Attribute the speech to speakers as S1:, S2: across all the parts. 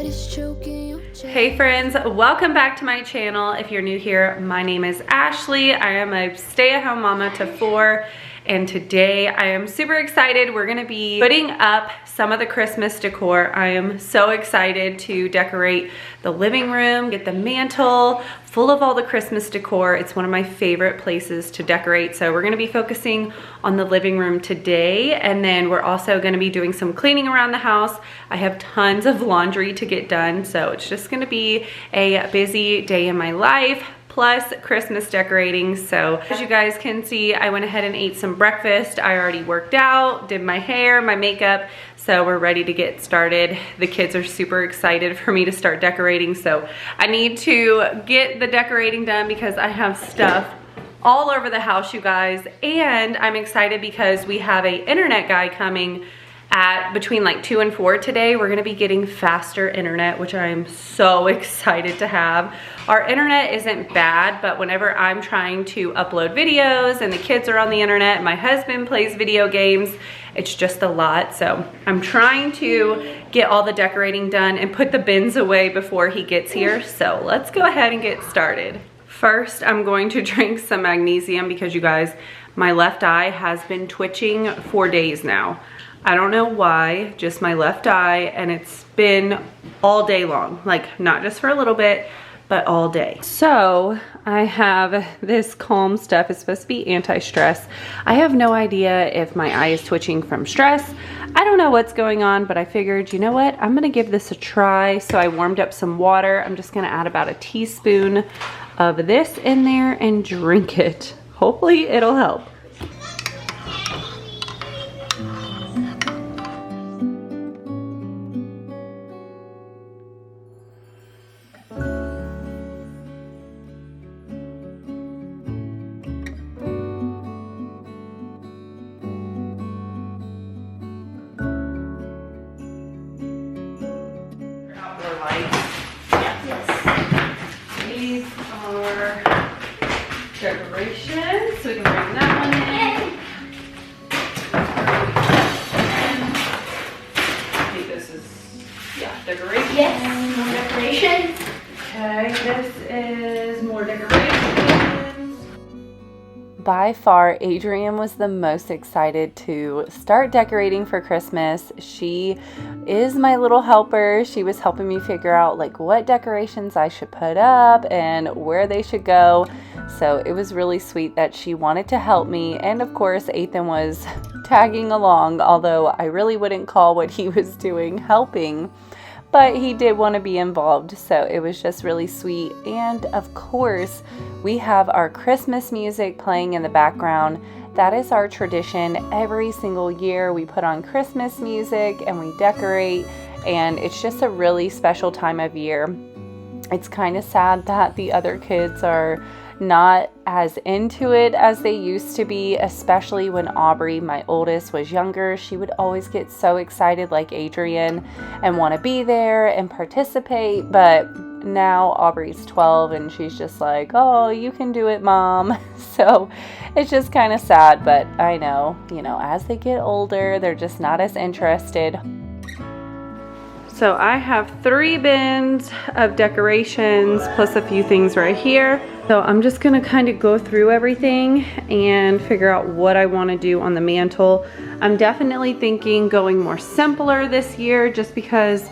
S1: Hey friends, welcome back to my channel. If you're new here, my name is Ashley. I am a stay-at-home mama to 4, and today I am super excited. We're gonna be putting up some of the Christmas decor. I am so excited to decorate the living room, get the mantle full of all the Christmas decor. It's one of my favorite places to decorate. So we're gonna be focusing on the living room today, and then we're also gonna be doing some cleaning around the house. I have tons of laundry to get done, so it's just gonna be a busy day in my life, plus Christmas decorating. So as you guys can see, I went ahead and ate some breakfast. I already worked out, did my hair, my makeup, so we're ready to get started. The kids are super excited for me to start decorating, so I need to get the decorating done because I have stuff all over the house, you guys. And I'm excited because we have an internet guy coming at between like 2 and 4 today. We're gonna be getting faster internet, which I am so excited to have. Our internet isn't bad, but whenever I'm trying to upload videos and the kids are on the internet, my husband plays video games, it's just a lot. So I'm trying to get all the decorating done and put the bins away before he gets here. So let's go ahead and get started. First, I'm going to drink some magnesium because you guys, my left eye has been twitching for days now. I don't know why, just my left eye, and it's been all day long, like not just for a little bit, but all day. So I have this calm stuff. It's supposed to be anti-stress. I have no idea if my eye is twitching from stress. I don't know what's going on, but I figured, you know what? I'm gonna give this a try. So I warmed up some water. I'm just gonna add about a teaspoon of this in there and drink it. Hopefully it'll help. Decorations, so we can bring that one in. I think this is, yeah, decorations.
S2: Yes, more decorations.
S1: Okay, this is more decorations. By far, Adrienne was the most excited to start decorating for Christmas. She is my little helper. She was helping me figure out like what decorations I should put up and where they should go. So it was really sweet that she wanted to help me. And of course, Ethan was tagging along, although I really wouldn't call what he was doing helping. But he did want to be involved, so it was just really sweet. And of course, we have our Christmas music playing in the background. That is our tradition. Every single year we put on Christmas music and we decorate, and it's just a really special time of year. It's kind of sad that the other kids are not as into it as they used to be, especially when Aubrey, my oldest, was younger. She would always get so excited like Adrienne and want to be there and participate, but now Aubrey's 12 and she's just like, oh, you can do it, Mom. So it's just kind of sad, but I know, you know, as they get older, they're just not as interested. So I have 3 bins of decorations plus a few things right here. So I'm just gonna kind of go through everything and figure out what I wanna do on the mantle. I'm definitely thinking going more simpler this year just because,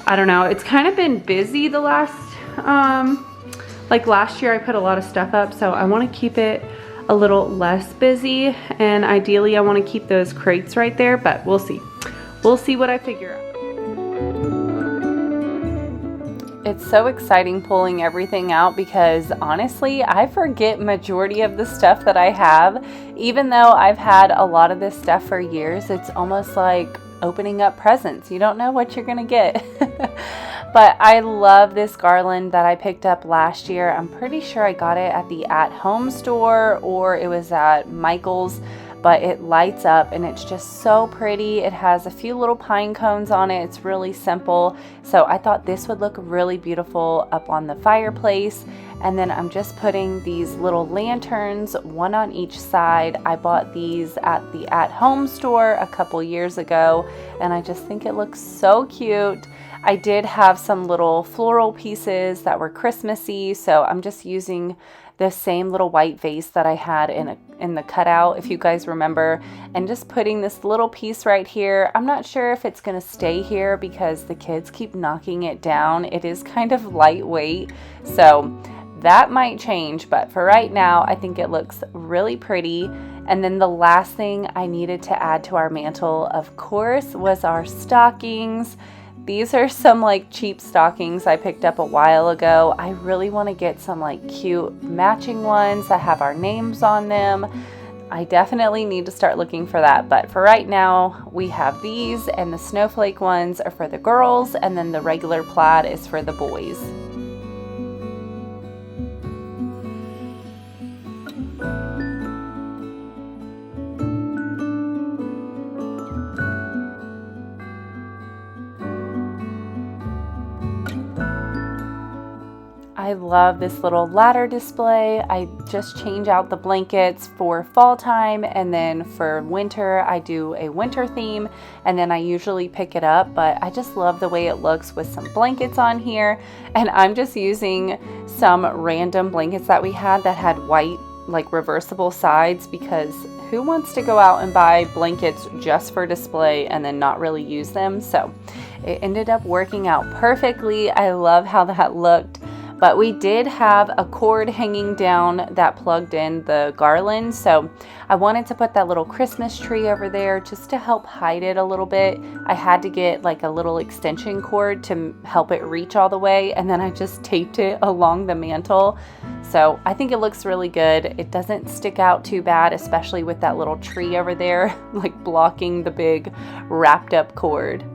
S1: I don't know, it's kind of been busy the last, like last year I put a lot of stuff up, so I wanna keep it a little less busy, and ideally I wanna keep those crates right there, but we'll see. We'll see what I figure out. It's so exciting pulling everything out because honestly, I forget majority of the stuff that I have. Even though I've had a lot of this stuff for years, it's almost like opening up presents. You don't know what you're gonna get. But I love this garland that I picked up last year. I'm pretty sure I got it at the at-home store or it was at Michael's. But it lights up and it's just so pretty. It has a few little pine cones on it. It's really simple. So I thought this would look really beautiful up on the fireplace. And then I'm just putting these little lanterns, one on each side. I bought these at the at-home store a couple years ago, and I just think it looks so cute. I did have some little floral pieces that were Christmassy, so I'm just using the same little white vase that I had in the cutout, if you guys remember, and just putting this little piece right here. I'm not sure if it's gonna stay here because the kids keep knocking it down. It is kind of lightweight, so that might change, but for right now, I think it looks really pretty. And then the last thing I needed to add to our mantle, of course, was our stockings. These are some like cheap stockings I picked up a while ago. I really want to get some like cute matching ones that have our names on them. I definitely need to start looking for that, but for right now we have these, and the snowflake ones are for the girls, and then the regular plaid is for the boys. I love this little ladder display. I just change out the blankets for fall time, and then for winter I do a winter theme, and then I usually pick it up, but I just love the way it looks with some blankets on here. And I'm just using some random blankets that we had that had white like reversible sides, because who wants to go out and buy blankets just for display and then not really use them? So it ended up working out perfectly. I love how that looked. But we did have a cord hanging down that plugged in the garland, so I wanted to put that little Christmas tree over there just to help hide it a little bit. I had to get like a little extension cord to help it reach all the way, and then I just taped it along the mantle. So I think it looks really good. It doesn't stick out too bad, especially with that little tree over there, like blocking the big wrapped up cord.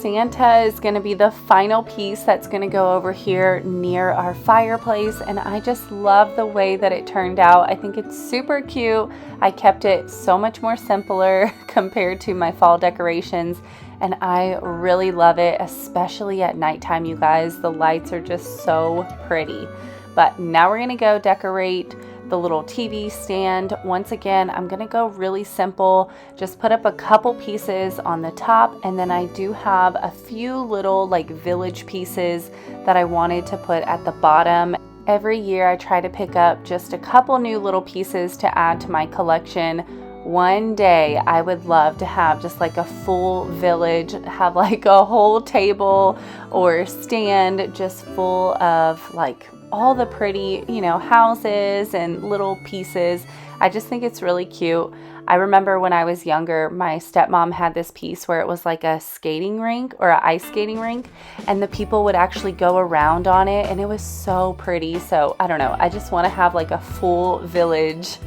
S1: Santa is going to be the final piece that's going to go over here near our fireplace, and I just love the way that it turned out. I think it's super cute. I kept it so much more simpler compared to my fall decorations, and I really love it, especially at nighttime, you guys. The lights are just so pretty. But now we're going to go decorate the little TV stand. Once again, I'm gonna go really simple, just put up a couple pieces on the top, and then I do have a few little like village pieces that I wanted to put at the bottom. Every year I try to pick up just a couple new little pieces to add to my collection. One day I would love to have just like a full village, have like a whole table or stand just full of like all the pretty, you know, houses and little pieces. I just think it's really cute. I remember when I was younger, my stepmom had this piece where it was like a skating rink or an ice skating rink, and the people would actually go around on it, and it was so pretty. So I don't know, I just want to have like a full village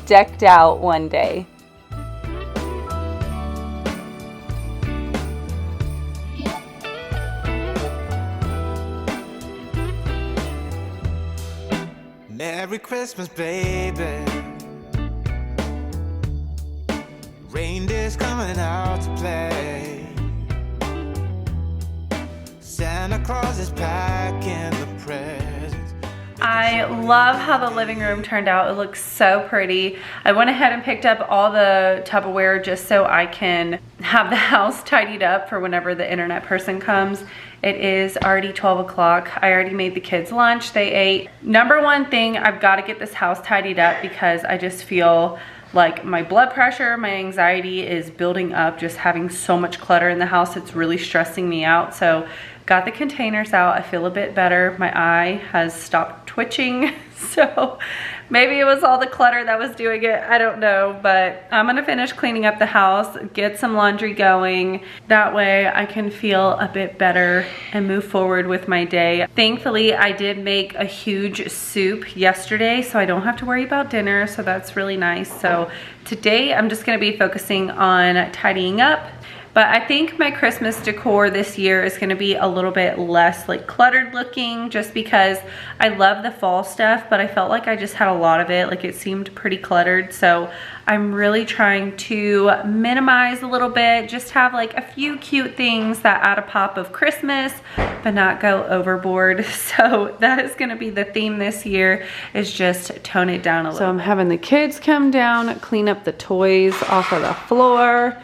S1: decked out one day.
S3: Merry Christmas, baby. Reindeer's coming out to play. Santa Claus is packing the presents.
S1: I love how the living room turned out. It looks so pretty. I went ahead and picked up all the Tupperware just so I can have the house tidied up for whenever the internet person comes. It is already 12 o'clock. I already made the kids lunch. They ate. Number one thing, I've got to get this house tidied up because I just feel like my blood pressure, my anxiety is building up just having so much clutter in the house. It's really stressing me out. So got the containers out. I feel a bit better. My eye has stopped twitching. So maybe it was all the clutter that was doing it. I don't know, but I'm gonna finish cleaning up the house, get some laundry going. That way I can feel a bit better and move forward with my day. Thankfully, I did make a huge soup yesterday, so I don't have to worry about dinner, so that's really nice. So today I'm just gonna be focusing on tidying up, But I think my Christmas decor this year is gonna be a little bit less like cluttered looking, just because I love the fall stuff, but I felt like I just had a lot of it. Like it seemed pretty cluttered. So I'm really trying to minimize a little bit, just have like a few cute things that add a pop of Christmas, but not go overboard. So that is gonna be the theme this year, is just tone it down a little. So I'm having the kids come down, clean up the toys off of the floor,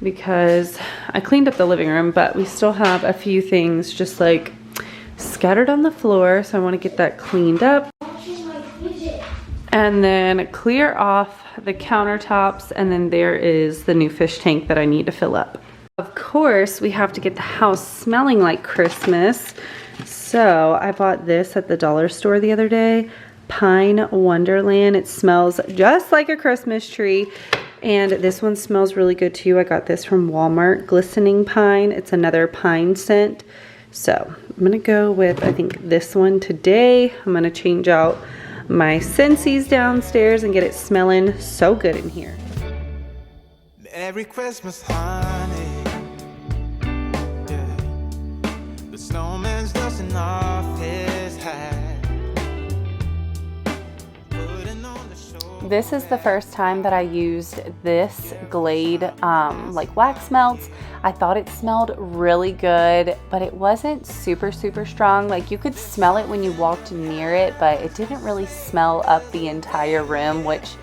S1: because I cleaned up the living room, but we still have a few things just like scattered on the floor. So I want to get that cleaned up and then clear off the countertops. And then there is the new fish tank that I need to fill up. Of course, we have to get the house smelling like Christmas. So I bought this at the dollar store the other day, Pine Wonderland. It smells just like a Christmas tree. And this one smells really good too. I got this from Walmart, Glistening Pine. It's another pine scent. So I'm gonna go with, I think, this one today. I'm gonna change out my Scentsies downstairs and get it smelling so good in here.
S3: Merry Christmas, honey. Yeah. The snowman's dusting off his hat.
S1: This is the first time that I used this Glade like wax melts. I thought it smelled really good, but it wasn't super strong. Like you could smell it when you walked near it, but it didn't really smell up the entire room, which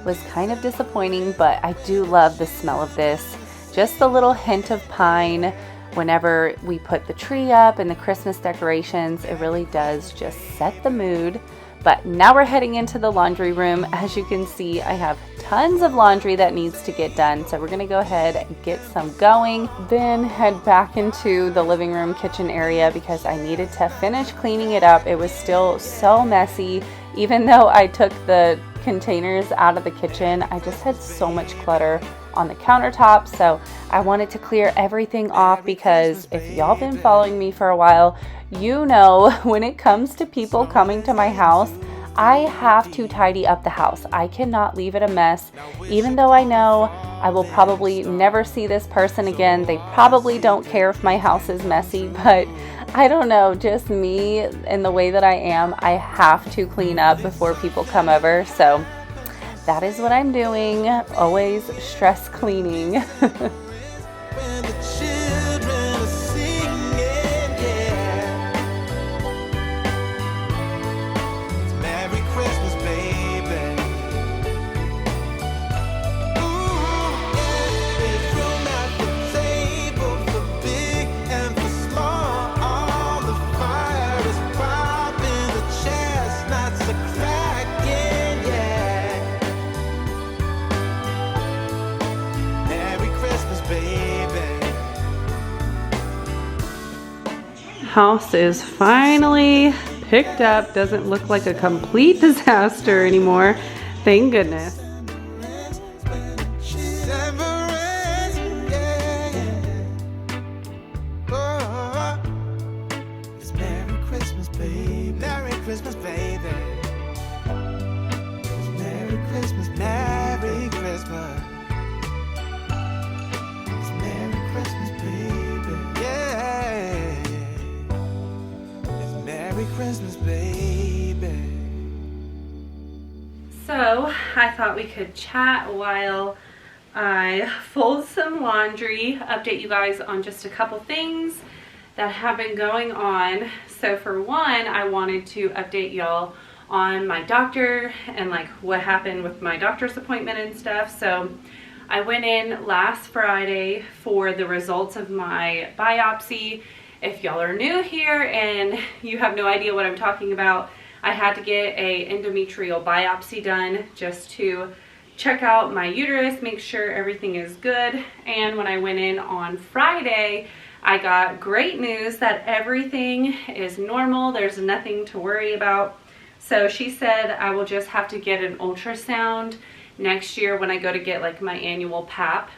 S1: was kind of disappointing. But I do love the smell of this. Just the little hint of pine whenever we put the tree up and the Christmas decorations, it really does just set the mood. But now we're heading into the laundry room. As you can see, I have tons of laundry that needs to get done. So we're gonna go ahead and get some going, then head back into the living room kitchen area because I needed to finish cleaning it up. It was still so messy. Even though I took the containers out of the kitchen, I just had so much clutter on the countertop. So I wanted to clear everything off because if y'all been following me for a while, you know when it comes to people coming to my house, I have to tidy up the house. I cannot leave it a mess. Even though I know I will probably never see this person again. They probably don't care if my house is messy, but I don't know, just me and the way that I am, I have to clean up before people come over. So that is what I'm doing. Always stress cleaning.
S3: When the children are singing, yeah. It's Merry Christmas, baby. Ooh, yeah. There's room at the table for big and for small. The fire is popping, the chestnuts are cracking, yeah. Merry Christmas, baby.
S1: House is finally picked up. Doesn't look like a complete disaster anymore. Thank goodness.
S3: December ends, yeah. Oh, it's Merry Christmas, baby. Merry Christmas, baby. It's Merry Christmas, Merry Christmas. It's Merry Christmas, baby. Yeah. It's Merry Christmas, baby.
S1: So I thought we could chat while I fold some laundry, update you guys on just a couple things that have been going on. So for one, I wanted to update y'all on my doctor and like what happened with my doctor's appointment and stuff. So I went in last Friday for the results of my biopsy. If y'all are new here and you have no idea what I'm talking about, I had to get a endometrial biopsy done just to check out my uterus, make sure everything is good. And when I went in on Friday, I got great news that everything is normal. There's nothing to worry about. So she said I will just have to get an ultrasound next year when I go to get like my annual pap.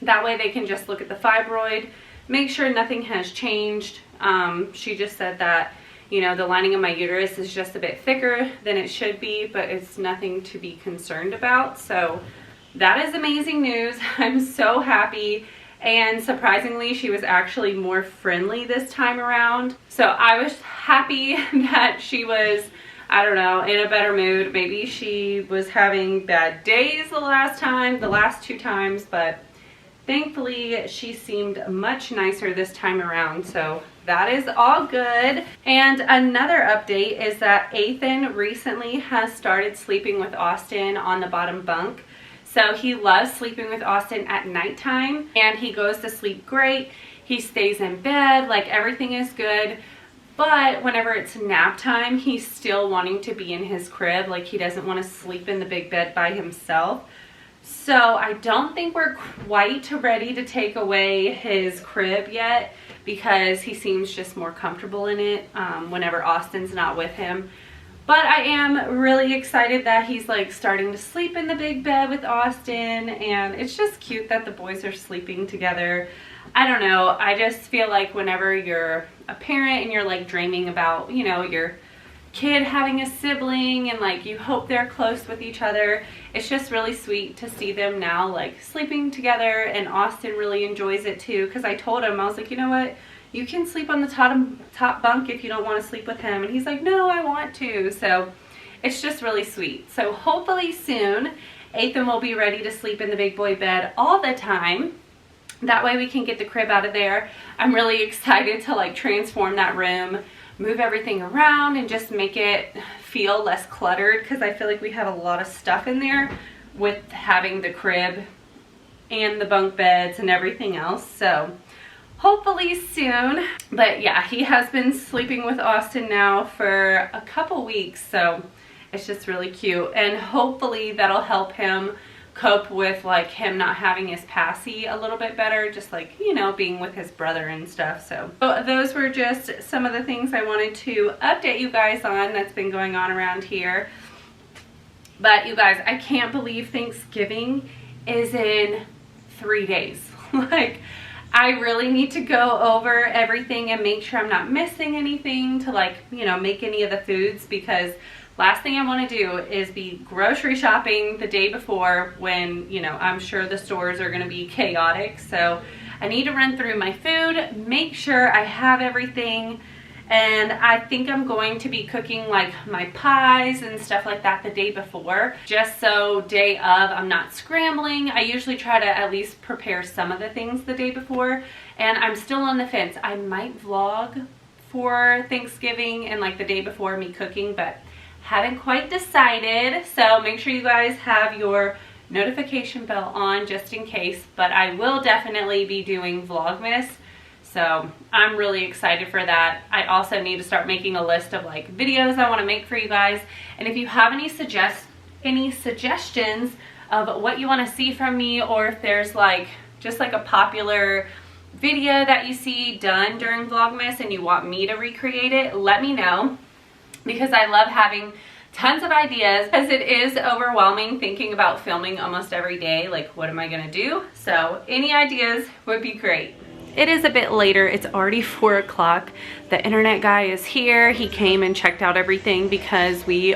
S1: That way they can just look at the fibroid, make sure nothing has changed. She just said that, you know, the lining of my uterus is just a bit thicker than it should be, but it's nothing to be concerned about. So that is amazing news. I'm so happy. and surprisingly she was actually more friendly this time around. So I was happy that she was, I don't know, in a better mood. Maybe she was having bad days the last two times, but thankfully she seemed much nicer this time around, so that is all good. And another update is that Ethan recently has started sleeping with Austin on the bottom bunk. So he loves sleeping with Austin at nighttime, and he goes to sleep great. He stays in bed, like everything is good. But whenever it's nap time, he's still wanting to be in his crib. Like he doesn't want to sleep in the big bed by himself. So I don't think we're quite ready to take away his crib yet, because he seems just more comfortable in it whenever Austin's not with him. But I am really excited that he's like starting to sleep in the big bed with Austin, and it's just cute that the boys are sleeping together. I don't know, I just feel like whenever you're a parent and you're like dreaming about, you know, your kid having a sibling and like you hope they're close with each other, it's just really sweet to see them now like sleeping together. And Austin really enjoys it too, because I told him, I was like, you know what, you can sleep on the top bunk if you don't want to sleep with him, and he's like, no, I want to. So it's just really sweet. So hopefully soon Ethan will be ready to sleep in the big boy bed all the time. That way we can get the crib out of there. I'm really excited to like transform that room, move everything around, and just make it feel less cluttered, because I feel like we have a lot of stuff in there with having the crib and the bunk beds and everything else. So hopefully soon. But yeah, he has been sleeping with Austin now for a couple weeks, so it's just really cute, and hopefully that'll help him cope with like him not having his passy a little bit better, just like, you know, being with his brother and stuff. So those were just some of the things I wanted to update you guys on that's been going on around here. But you guys, I can't believe Thanksgiving is in 3 days. Like, I really need to go over everything and make sure I'm not missing anything to like, you know, make any of the foods, because last thing I want to do is be grocery shopping the day before when, you know, I'm sure the stores are going to be chaotic. So I need to run through my food, make sure I have everything. And I think I'm going to be cooking like my pies and stuff like that the day before, just so day of I'm not scrambling. I usually try to at least prepare some of the things the day before, and I'm still on the fence. I might vlog for Thanksgiving and like the day before me cooking, but haven't quite decided. So make sure you guys have your notification bell on just in case, but I will definitely be doing Vlogmas. So I'm really excited for that. I also need to start making a list of like videos I want to make for you guys. And if you have any suggestions of what you want to see from me, or if there's like just like a popular video that you see done during Vlogmas and you want me to recreate it, let me know, because I love having tons of ideas, because it is overwhelming thinking about filming almost every day. Like, what am I gonna do? So any ideas would be great. It is a bit later. It's already 4 o'clock. The internet guy is here. He came and checked out everything because we're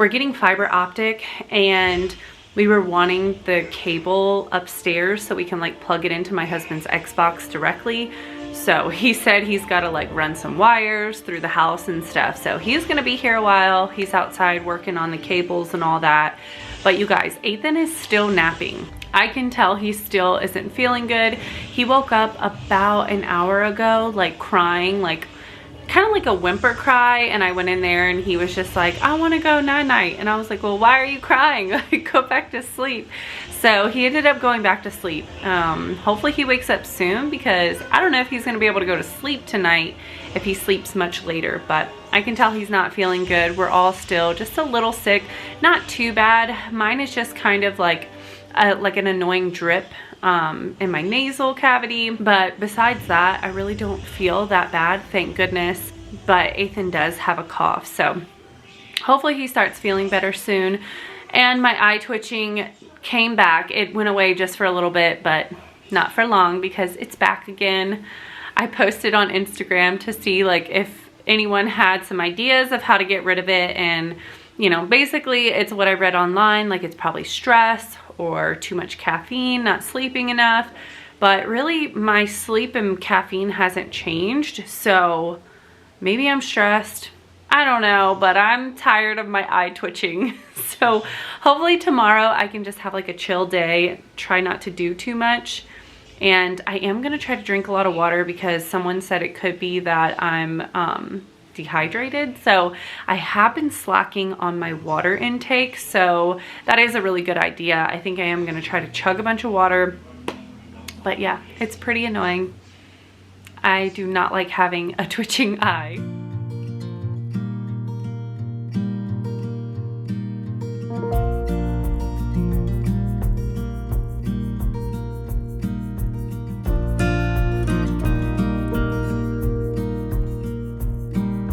S1: getting fiber optic, and we were wanting the cable upstairs so we can like plug it into my husband's Xbox directly. So he said he's got to like run some wires through the house and stuff. So he's going to be here a while. He's outside working on the cables and all that. But you guys, Ethan is still napping. I can tell he still isn't feeling good. He woke up about an hour ago, like crying, like kind of like a whimper cry. And I went in there and he was just like, I want to go night-night. And I was like, well, why are you crying? Like, go back to sleep. So he ended up going back to sleep. Hopefully he wakes up soon, because I don't know if he's going to be able to go to sleep tonight if he sleeps much later. But I can tell he's not feeling good. We're all still just a little sick. Not too bad. Mine is just kind of like an annoying drip in my nasal cavity. But besides that, I really don't feel that bad, thank goodness. But Ethan does have a cough. So hopefully he starts feeling better soon. And my eye twitching came back. It went away just for a little bit, but not for long, because it's back again. I posted on Instagram to see like if anyone had some ideas of how to get rid of it, and you know, basically it's what I read online, like it's probably stress or too much caffeine, not sleeping enough. but really my sleep and caffeine hasn't changed. So maybe I'm stressed. I don't know, but I'm tired of my eye twitching. So hopefully tomorrow I can just have like a chill day, try not to do too much. And I am gonna try to drink a lot of water because someone said it could be that I'm dehydrated. So I have been slacking on my water intake. So that is a really good idea. I think I am gonna try to chug a bunch of water. But yeah, it's pretty annoying. I do not like having a twitching eye.